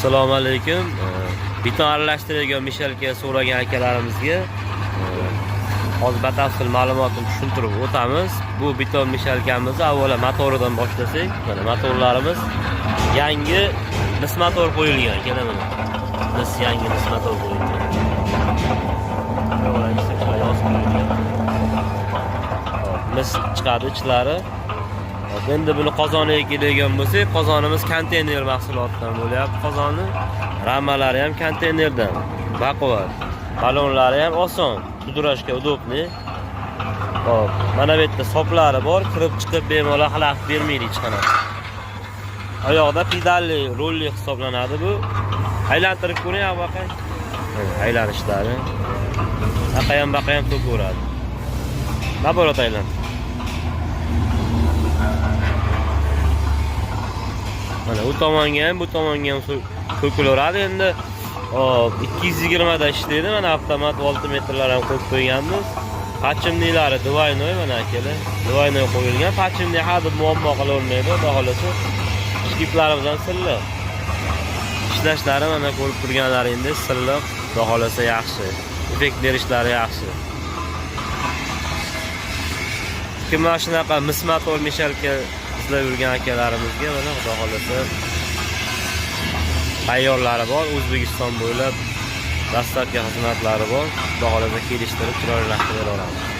Assalomu alaykum. Beton aralashtiradigan mishalka so'ragan akalarimizga hozir batafsil ma'lumotni tushuntirib o'tamiz. Bu beton mishalkamiz avvalo motoridan boshlasak, mana motorlarimiz yangi mis motor qo'yilgan, mana buni. Yangi mis motor qo'yilgan. Mis chiqadi ichlari. Endi buni qozoniga keladigan bo'lsak, qozonimiz konteyner mahsulotidan bo'lyapti. Qozoni ramalari ham konteynerdan. Baquvvat. Balonlari ham oson, sudrashga udobli. Hop, mana bu yerda soplari bor, kirib chiqib bemalol xalaqit bermaydi hech qanaqa. Oyoqda pedalli, rolli hisoblanadi bu. Aylantirib ko'ring, avval aylanishlari. Baqa ham to'kaveradi. Naborat aylan. Mana u tomonga ham, bu tomonga ham to'kilaveradi. Endi 220 da ishlaydi. Mana avtomat voltmetrlar ham qo'yib qo'yganmiz. Pachimniklari двойной mana akalar. Двойной qo'yilgan. Pachimni hadeb muammo qilavermaydi, xudo xolasa. Shkiplarimiz ham silliq. Ishlashlari mana ko'rib turganlaringiz silliq, xudo xolasa yaxshi. Effekt berishlari yaxshi. Kim mana shunaqa mis motor mishalka izlab yurgan akalarimizga mana xudo xolasa tayyorlari bor, O'zbekiston bo'ylab dastlabki xizmatlari bor. Xudo xolasa kelishtirib chiroylashtirib beramiz.